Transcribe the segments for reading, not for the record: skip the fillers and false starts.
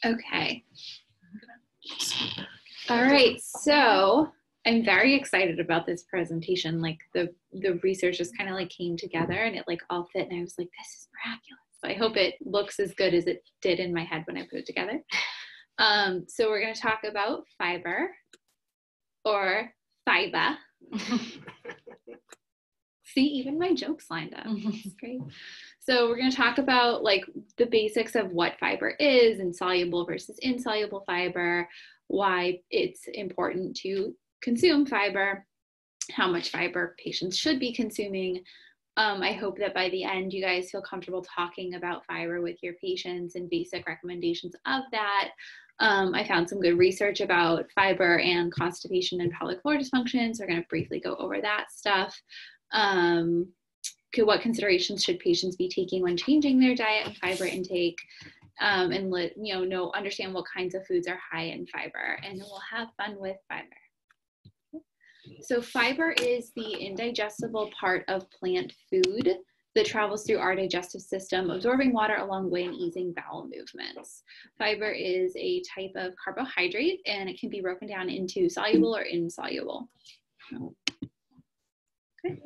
Okay. All right. So I'm very excited about this presentation. Like the research just kind of like came together and it like all fit. And I was like, this is miraculous. I hope it looks as good as it did in my head when I put it together. So we're going to talk about fiber or fiber. See, even my jokes lined up. That's great. So we're going to talk about like the basics of what fiber is, insoluble versus insoluble fiber, why it's important to consume fiber, how much fiber patients should be consuming. I hope that by the end you guys feel comfortable talking about fiber with your patients and basic recommendations of that. I found some good research about fiber and constipation and pelvic floor dysfunction, so we're going to briefly go over that stuff. What considerations should patients be taking when changing their diet and fiber intake, and understand what kinds of foods are high in fiber, and we'll have fun with fiber. So fiber is the indigestible part of plant food that travels through our digestive system, absorbing water along the way and easing bowel movements. Fiber is a type of carbohydrate, and it can be broken down into soluble or insoluble. Okay.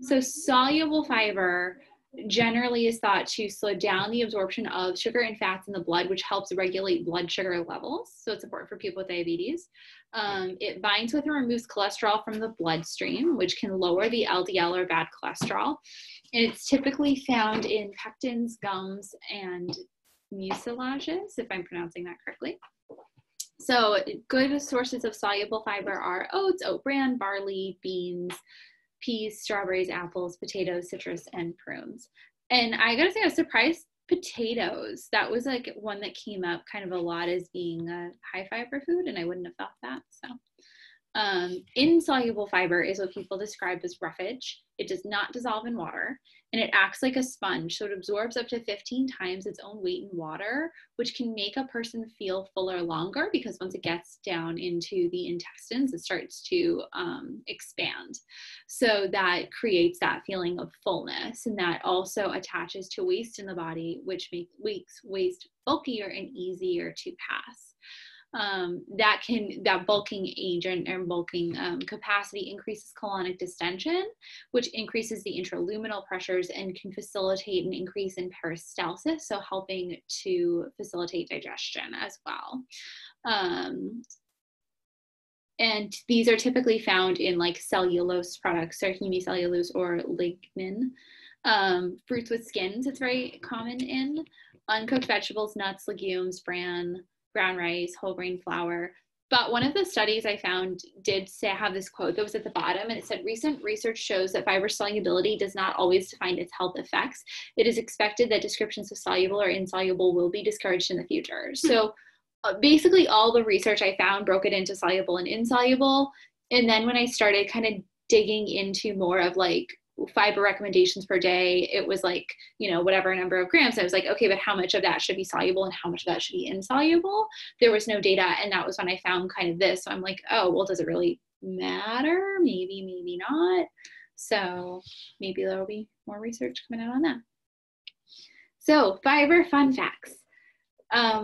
So soluble fiber generally is thought to slow down the absorption of sugar and fats in the blood, which helps regulate blood sugar levels. So it's important for people with diabetes. It binds with and removes cholesterol from the bloodstream, which can lower the LDL or bad cholesterol. And it's typically found in pectins, gums, and mucilages, if I'm pronouncing that correctly. So good sources of soluble fiber are oats, oat bran, barley, beans, peas, strawberries, apples, potatoes, citrus, and prunes. And I gotta say, I was surprised potatoes. That was like one that came up kind of a lot as being a high fiber food, and I wouldn't have thought that. So insoluble fiber is what people describe as roughage. It does not dissolve in water, and it acts like a sponge. So it absorbs up to 15 times its own weight in water, which can make a person feel fuller longer, because once it gets down into the intestines, it starts to expand. So that creates that feeling of fullness, and that also attaches to waste in the body, which makes waste bulkier and easier to pass. That bulking agent or bulking capacity increases colonic distension, which increases the intraluminal pressures and can facilitate an increase in peristalsis, so helping to facilitate digestion as well. And these are typically found in like cellulose products, or hemicellulose or lignin. Fruits with skins, it's very common in. Uncooked vegetables, nuts, legumes, brown rice, whole grain flour. But one of the studies I found did have this quote that was at the bottom, and it said, recent research shows that fiber solubility does not always define its health effects. It is expected that descriptions of soluble or insoluble will be discouraged in the future. So basically all the research I found broke it into soluble and insoluble. And then when I started kind of digging into more of like fiber recommendations per day, it was like, whatever number of grams. I was like, okay, but how much of that should be soluble and how much of that should be insoluble? There was no data. And that was when I found kind of this. So I'm like, oh, well, does it really matter? Maybe, maybe not. So maybe there'll be more research coming out on that. So fiber fun facts.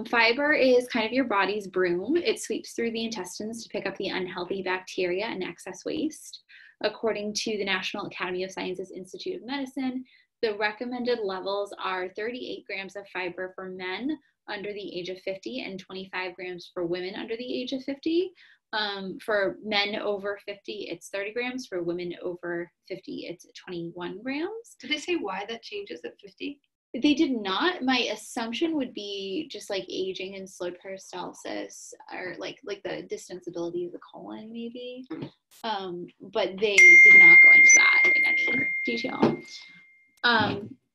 Fiber is kind of your body's broom. It sweeps through the intestines to pick up the unhealthy bacteria and excess waste. According to the National Academy of Sciences Institute of Medicine, the recommended levels are 38 grams of fiber for men under the age of 50 and 25 grams for women under the age of 50. For men over 50, it's 30 grams. For women over 50, it's 21 grams. Did they say why that changes at 50? They did not. My assumption would be just like aging and slowed peristalsis, or like the distensibility of the colon, maybe. But they did not go into that in any detail.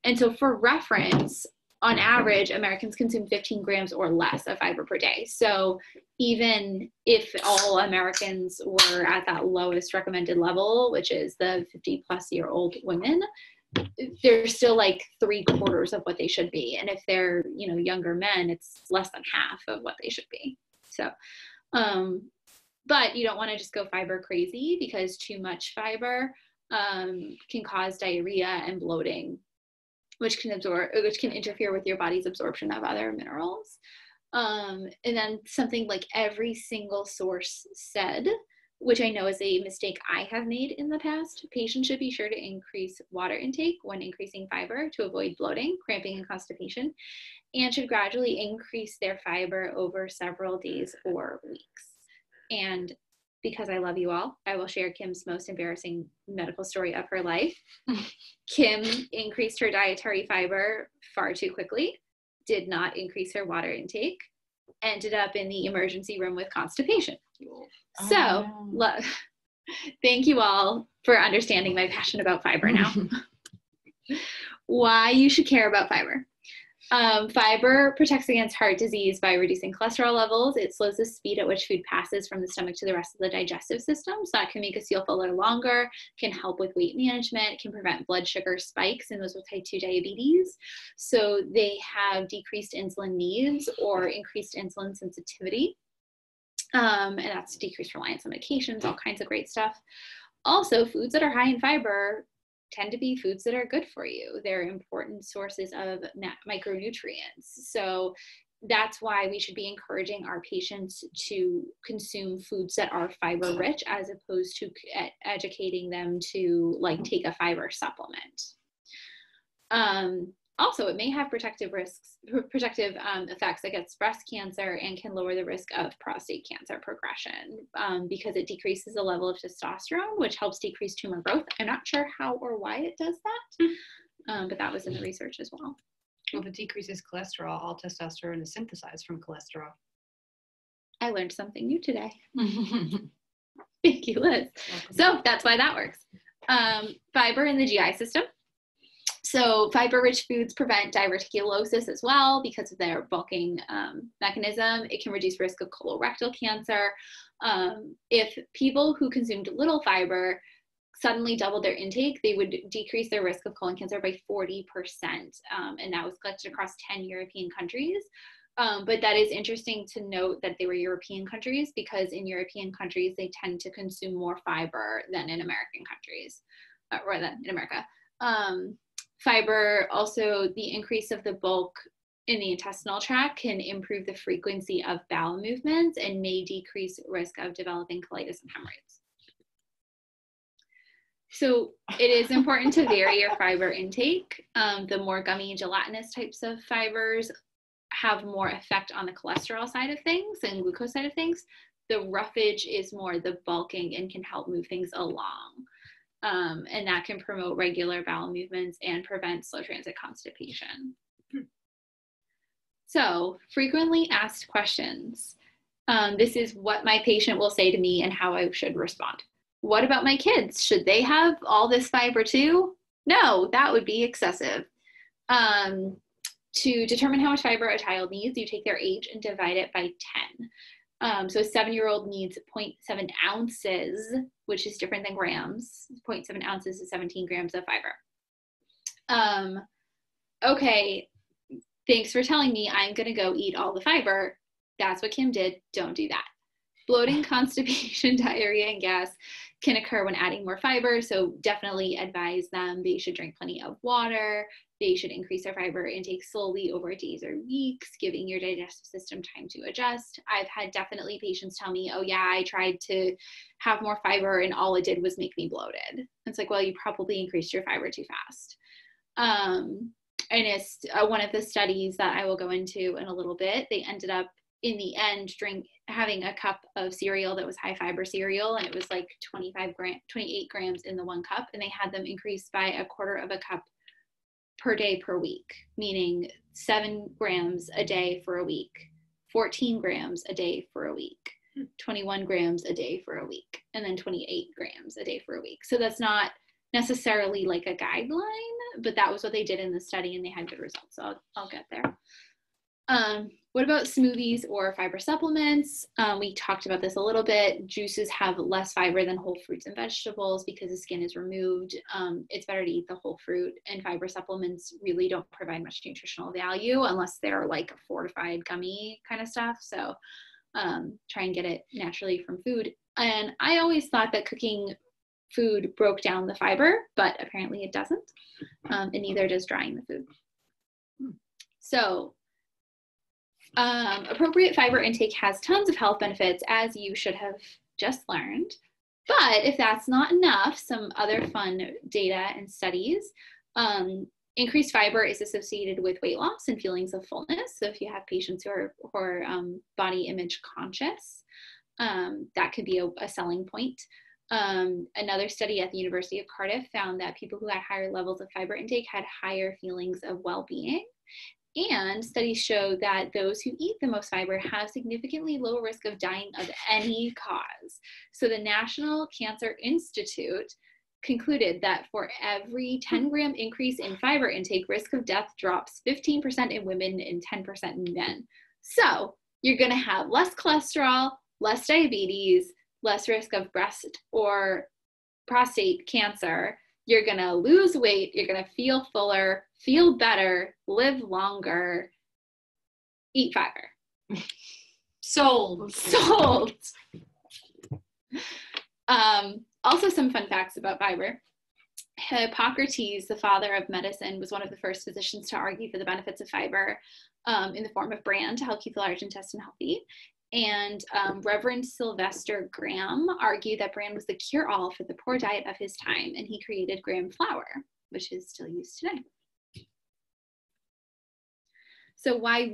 And so for reference, on average, Americans consume 15 grams or less of fiber per day. So even if all Americans were at that lowest recommended level, which is the 50-plus-year-old women, they're still like 3/4 of what they should be. And if they're, younger men, it's less than half of what they should be. So, but you don't want to just go fiber crazy, because too much fiber can cause diarrhea and bloating, which can interfere with your body's absorption of other minerals. And then something like every single source said, which I know is a mistake I have made in the past, patients should be sure to increase water intake when increasing fiber to avoid bloating, cramping, and constipation, and should gradually increase their fiber over several days or weeks. And because I love you all, I will share Kim's most embarrassing medical story of her life. Kim increased her dietary fiber far too quickly, did not increase her water intake, ended up in the emergency room with constipation. So, thank you all for understanding my passion about fiber now. Why you should care about fiber. Fiber protects against heart disease by reducing cholesterol levels. It slows the speed at which food passes from the stomach to the rest of the digestive system. So that can make us feel fuller longer, can help with weight management, can prevent blood sugar spikes in those with type 2 diabetes. So they have decreased insulin needs or increased insulin sensitivity. And that's decreased reliance on medications, all kinds of great stuff. Also, foods that are high in fiber tend to be foods that are good for you. They're important sources of micronutrients. So that's why we should be encouraging our patients to consume foods that are fiber rich, as opposed to educating them to like take a fiber supplement. Also, it may have protective effects against breast cancer and can lower the risk of prostate cancer progression because it decreases the level of testosterone, which helps decrease tumor growth. I'm not sure how or why it does that, but that was in the research as well. Well, if it decreases cholesterol, all testosterone is synthesized from cholesterol. I learned something new today. Thank you, Liz. So that's why that works. Fiber in the GI system. So fiber-rich foods prevent diverticulosis as well because of their bulking mechanism. It can reduce risk of colorectal cancer. If people who consumed little fiber suddenly doubled their intake, they would decrease their risk of colon cancer by 40%. And that was collected across 10 European countries. But that is interesting to note that they were European countries because in European countries, they tend to consume more fiber than in American countries, or than in America. Fiber, also the increase of the bulk in the intestinal tract can improve the frequency of bowel movements and may decrease risk of developing colitis and hemorrhoids. So it is important to vary your fiber intake. The more gummy and gelatinous types of fibers have more effect on the cholesterol side of things and glucose side of things. The roughage is more the bulking and can help move things along. And that can promote regular bowel movements and prevent slow transit constipation. So, frequently asked questions. This is what my patient will say to me and how I should respond. What about my kids? Should they have all this fiber too? No, that would be excessive. To determine how much fiber a child needs, you take their age and divide it by 10. So a 7-year-old needs 0.7 ounces, which is different than grams. 0.7 ounces is 17 grams of fiber. Okay, thanks for telling me I'm going to go eat all the fiber. That's what Kim did. Don't do that. Bloating, constipation, diarrhea, and gas can occur when adding more fiber. So definitely advise them they should drink plenty of water. They should increase their fiber intake slowly over days or weeks, giving your digestive system time to adjust. I've had definitely patients tell me, oh yeah, I tried to have more fiber and all it did was make me bloated. It's like, well, you probably increased your fiber too fast. And it's one of the studies that I will go into in a little bit. They ended up in the end having a cup of cereal that was high fiber cereal, and it was like 28 grams in the 1 cup, and they had them increase by 1/4 of a cup per day per week, meaning 7 grams a day for a week, 14 grams a day for a week, 21 grams a day for a week, and then 28 grams a day for a week. So that's not necessarily like a guideline, but that was what they did in the study and they had good results. So I'll get there. What about smoothies or fiber supplements? We talked about this a little bit. Juices have less fiber than whole fruits and vegetables because the skin is removed. It's better to eat the whole fruit, and fiber supplements really don't provide much nutritional value unless they're like fortified gummy kind of stuff. So try and get it naturally from food. And I always thought that cooking food broke down the fiber, but apparently it doesn't, and neither does drying the food. So Appropriate fiber intake has tons of health benefits, as you should have just learned. But if that's not enough, some other fun data and studies, increased fiber is associated with weight loss and feelings of fullness. So if you have patients who are body image conscious, that could be a selling point. Another study at the University of Cardiff found that people who had higher levels of fiber intake had higher feelings of well-being. And studies show that those who eat the most fiber have significantly lower risk of dying of any cause. So the National Cancer Institute concluded that for every 10-gram increase in fiber intake, risk of death drops 15% in women and 10% in men. So you're going to have less cholesterol, less diabetes, less risk of breast or prostate cancer. You're going to lose weight. You're going to feel fuller, feel better, live longer, eat fiber. Sold. Sold. Also, some fun facts about fiber. Hippocrates, the father of medicine, was one of the first physicians to argue for the benefits of fiber in the form of bran to help keep the large intestine healthy. And Reverend Sylvester Graham argued that bran was the cure-all for the poor diet of his time, and he created Graham flour, which is still used today. So why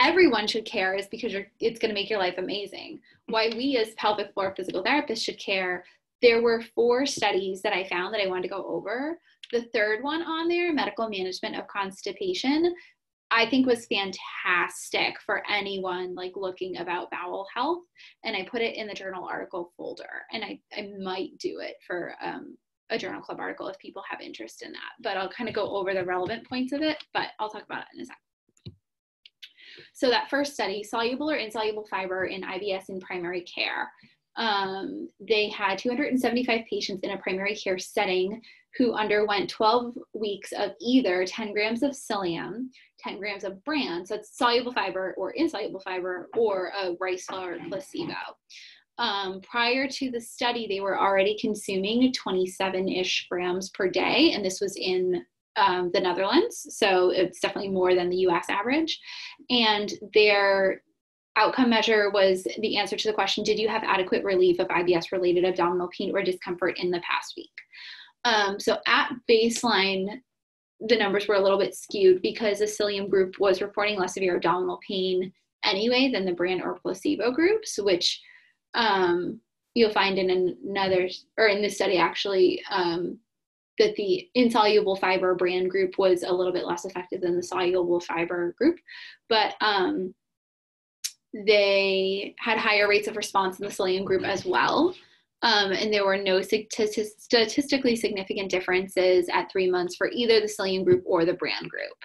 everyone should care is because it's going to make your life amazing. Why we as pelvic floor physical therapists should care, there were 4 studies that I found that I wanted to go over. The third one on there, medical management of constipation, I think was fantastic for anyone like looking about bowel health. And I put it in the journal article folder, and I might do it for a journal club article if people have interest in that, but I'll kind of go over the relevant points of it, but I'll talk about it in a second. So that first study, soluble or insoluble fiber in IBS in primary care. They had 275 patients in a primary care setting who underwent 12 weeks of either 10 grams of psyllium, 10 grams of bran, so it's soluble fiber or insoluble fiber, or a rice flour placebo. Prior to the study, they were already consuming 27-ish grams per day, and this was in the Netherlands, so it's definitely more than the US average. And their outcome measure was the answer to the question, did you have adequate relief of IBS-related abdominal pain or discomfort in the past week? So at baseline, the numbers were a little bit skewed because the psyllium group was reporting less severe abdominal pain anyway than the bran or placebo groups, which you'll find in in this study actually, that the insoluble fiber bran group was a little bit less effective than the soluble fiber group, but they had higher rates of response in the psyllium group as well. And there were no statistically significant differences at 3 months for either the psyllium group or the bran group.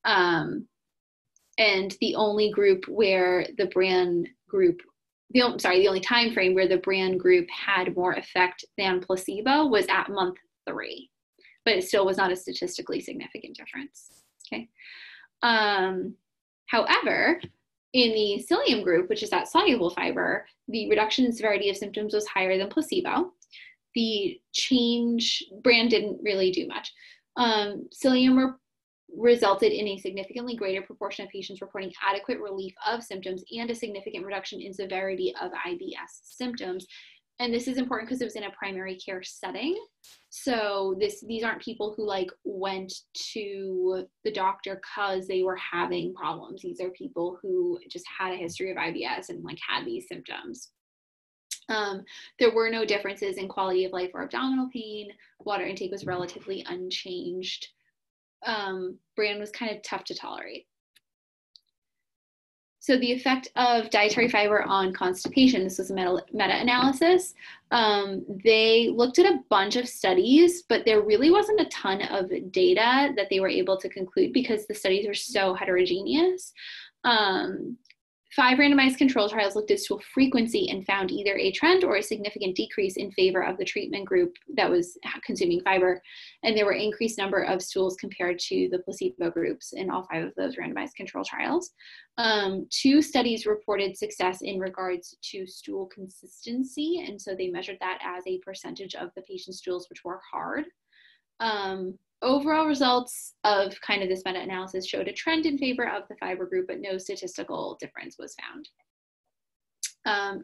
And the only group where the bran group, the only time frame where the bran group had more effect than placebo was at month 3, but it still was not a statistically significant difference. Okay. However, in the psyllium group, which is that soluble fiber, the reduction in severity of symptoms was higher than placebo. The bran didn't really do much. Psyllium resulted in a significantly greater proportion of patients reporting adequate relief of symptoms and a significant reduction in severity of IBS symptoms. And this is important because it was in a primary care setting. So these aren't people who like went to the doctor because they were having problems. These are people who just had a history of IBS and like had these symptoms. There were no differences in quality of life or abdominal pain. Water intake was relatively unchanged. Bran was kind of tough to tolerate. So the effect of dietary fiber on constipation, this was a meta-analysis. They looked at a bunch of studies, but there really wasn't a ton of data that they were able to conclude because the studies were so heterogeneous. 5 randomized control trials looked at stool frequency and found either a trend or a significant decrease in favor of the treatment group that was consuming fiber. And there were increased number of stools compared to the placebo groups in all 5 of those randomized control trials. 2 studies reported success in regards to stool consistency. And so they measured that as a percentage of the patient's stools which were hard. overall results of kind of this meta-analysis showed a trend in favor of the fiber group, but no statistical difference was found.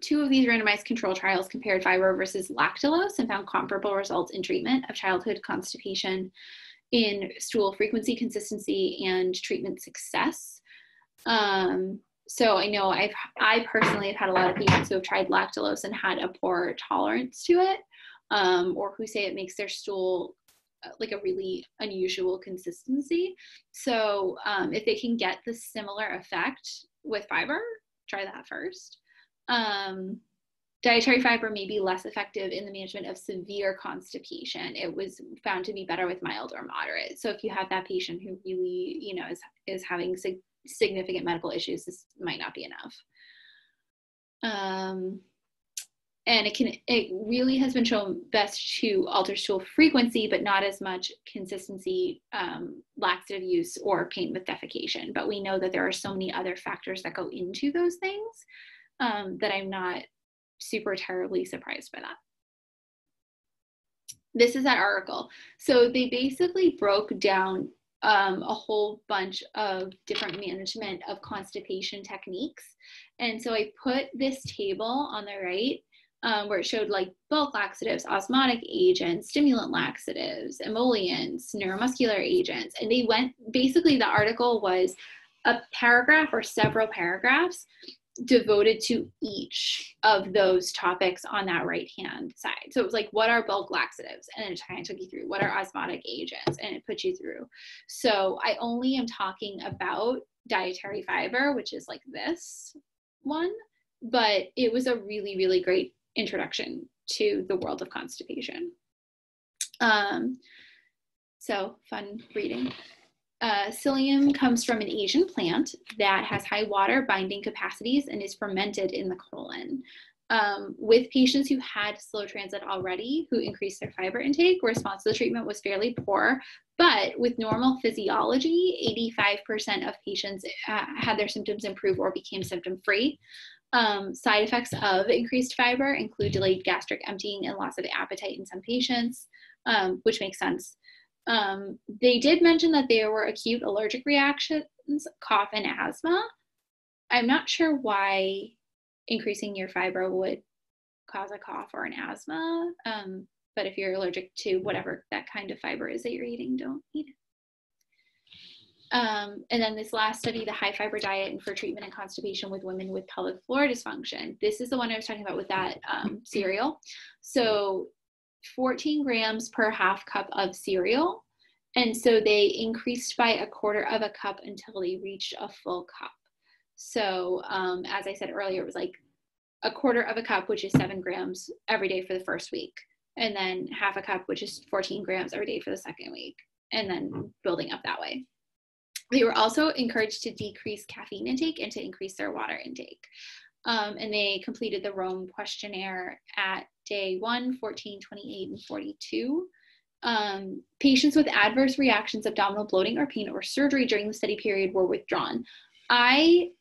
2 of these randomized control trials compared fiber versus lactulose and found comparable results in treatment of childhood constipation in stool frequency, consistency, and treatment success. So I know I personally have had a lot of patients who have tried lactulose and had a poor tolerance to it, or who say it makes their stool like a really unusual consistency. So if they can get the similar effect with fiber, try that first. Dietary fiber may be less effective in the management of severe constipation. It was found to be better with mild or moderate. So if you have that patient who really, you know, is having significant medical issues, this might not be enough. And it really has been shown best to alter stool frequency, but not as much consistency, laxative use, or pain with defecation. But we know that there are so many other factors that go into those things that I'm not super terribly surprised by that. This is that article. So they basically broke down a whole bunch of different management of constipation techniques. And so I put this table on the right where it showed like bulk laxatives, osmotic agents, stimulant laxatives, emollients, neuromuscular agents. And they went, basically the article was a paragraph or several paragraphs devoted to each of those topics on that right-hand side. So it was like, what are bulk laxatives? And it kind of took you through, what are osmotic agents? And it put you through. So I only am talking about dietary fiber, which is like this one, but it was a really, really great introduction to the world of constipation. So fun reading. Psyllium comes from an Asian plant that has high water binding capacities and is fermented in the colon. With patients who had slow transit already, who increased their fiber intake, response to the treatment was fairly poor, but with normal physiology, 85% of patients had their symptoms improve or became symptom-free. Side effects of increased fiber include delayed gastric emptying and loss of appetite in some patients, which makes sense. They did mention that there were acute allergic reactions, cough, and asthma. I'm not sure why increasing your fiber would cause a cough or an asthma, but if you're allergic to whatever that kind of fiber is that you're eating, don't eat it. And then this last study, the high fiber diet and for treatment and constipation with women with pelvic floor dysfunction. This is the one I was talking about with that cereal. So 14 grams per half cup of cereal. And so they increased by 1/4 cup until they reached a full cup. So as I said earlier, it was like 1/4 cup, which is 7 grams every day for the first week. And then half a cup, which is 14 grams every day for the second week. And then building up that way. They were also encouraged to decrease caffeine intake and to increase their water intake. And they completed the Rome questionnaire at day 1, 14, 28, and 42. Patients with adverse reactions, abdominal bloating or pain or surgery during the study period were withdrawn. I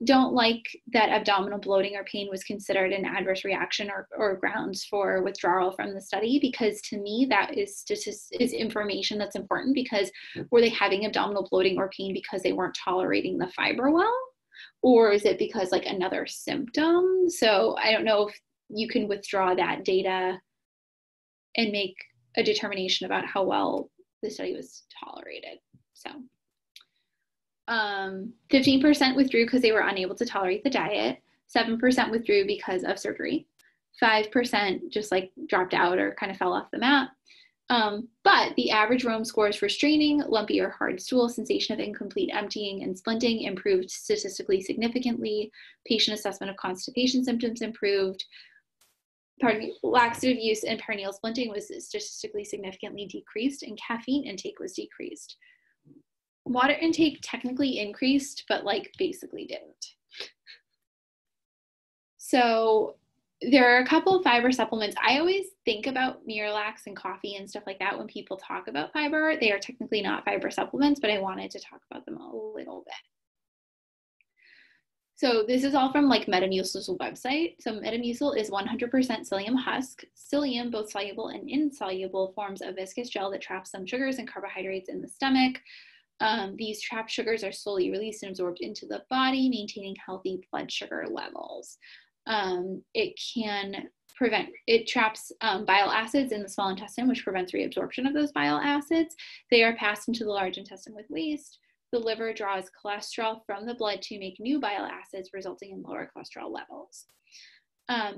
don't like that abdominal bloating or pain was considered an adverse reaction or grounds for withdrawal from the study, because to me that is information that's important, because were they having abdominal bloating or pain because they weren't tolerating the fiber well? Or is it because like another symptom? So I don't know if you can withdraw that data and make a determination about how well the study was tolerated. So 15% withdrew because they were unable to tolerate the diet. 7% withdrew because of surgery. 5% just like dropped out or kind of fell off the map. But the average Rome scores for straining, lumpy or hard stool, sensation of incomplete emptying, and splinting improved statistically significantly. Patient assessment of constipation symptoms improved. Laxative use and perineal splinting was statistically significantly decreased, and caffeine intake was decreased. Water intake technically increased, but like basically didn't. So there are a couple of fiber supplements. I always think about Miralax and coffee and stuff like that when people talk about fiber. They are technically not fiber supplements, but I wanted to talk about them a little bit. So this is all from like Metamucil's website. So Metamucil is 100% psyllium husk. Psyllium, both soluble and insoluble, forms a viscous gel that traps some sugars and carbohydrates in the stomach. These trapped sugars are slowly released and absorbed into the body, maintaining healthy blood sugar levels. It traps bile acids in the small intestine, which prevents reabsorption of those bile acids. They are passed into the large intestine with waste. The liver draws cholesterol from the blood to make new bile acids, resulting in lower cholesterol levels.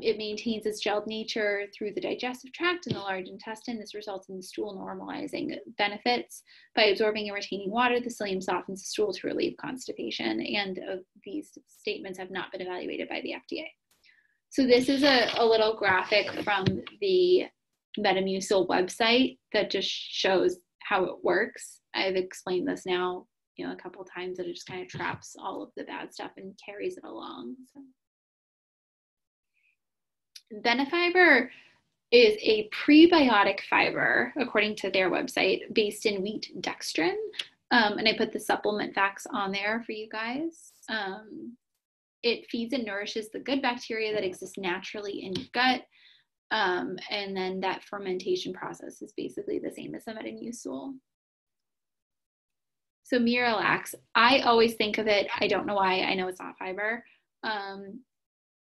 It maintains its gelled nature through the digestive tract and the large intestine. This results in the stool normalizing benefits. By absorbing and retaining water, the psyllium softens the stool to relieve constipation, and these statements have not been evaluated by the FDA. So this is a little graphic from the Metamucil website that just shows how it works. I've explained this now, a couple of times, that it just kind of traps all of the bad stuff and carries it along. So. Benefiber is a prebiotic fiber, according to their website, based in wheat dextrin. And I put the supplement facts on there for you guys. It feeds and nourishes the good bacteria that exist naturally in your gut. And then that fermentation process is basically the same as the Metamucil. So Miralax, I always think of it, I don't know why, I know it's not fiber.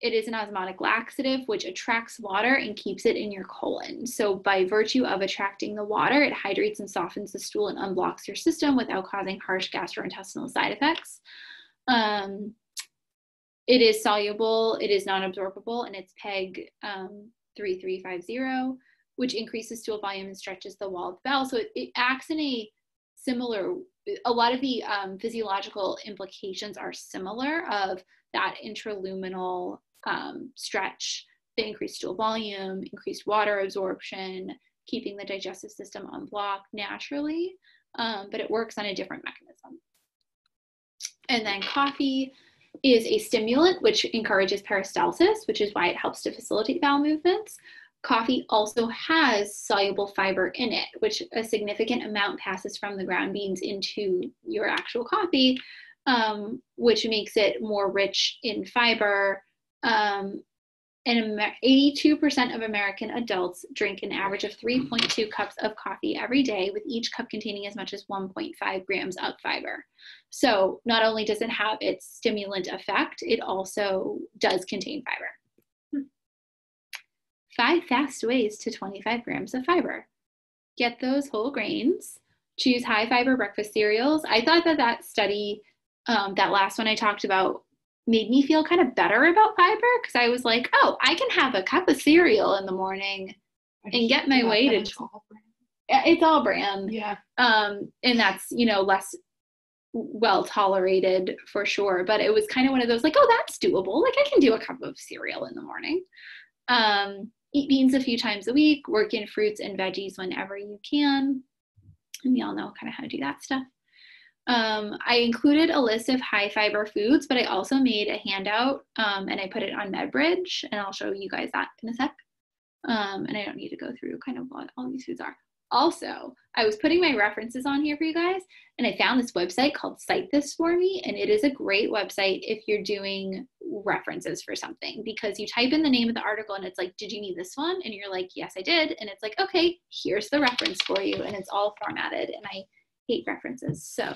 It is an osmotic laxative, which attracts water and keeps it in your colon. So by virtue of attracting the water, it hydrates and softens the stool and unblocks your system without causing harsh gastrointestinal side effects. It is soluble, it is non-absorbable, and it's PEG 3350, which increases stool volume and stretches the wall of the bowel. So it acts in a similar, a lot of the physiological implications are similar of that intraluminal stretch, the increased stool volume, increased water absorption, keeping the digestive system unblocked naturally, but it works on a different mechanism. And then coffee is a stimulant which encourages peristalsis, which is why it helps to facilitate bowel movements. Coffee also has soluble fiber in it, which a significant amount passes from the ground beans into your actual coffee, which makes it more rich in fiber. And 82% of American adults drink an average of 3.2 cups of coffee every day, with each cup containing as much as 1.5 grams of fiber. So not only does it have its stimulant effect, it also does contain fiber. 5 fast ways to 25 grams of fiber. Get those whole grains. Choose high fiber breakfast cereals. I thought that study, that last one I talked about, made me feel kind of better about fiber, because I was like, oh, I can have a cup of cereal in the morning and get my way to. It's all brand. Yeah. And that's, less well tolerated for sure. But it was kind of one of those like, oh, that's doable. Like I can do a cup of cereal in the morning. Eat beans a few times a week. Work in fruits and veggies whenever you can. And we all know kind of how to do that stuff. I included a list of high fiber foods, but I also made a handout and I put it on MedBridge, and I'll show you guys that in a sec. And I don't need to go through kind of what all these foods are. Also, I was putting my references on here for you guys, and I found this website called Cite This For Me, and it is a great website if you're doing references for something, because you type in the name of the article and it's like, did you need this one? And you're like, yes, I did. And it's like, okay, here's the reference for you, and it's all formatted, and I hate references. So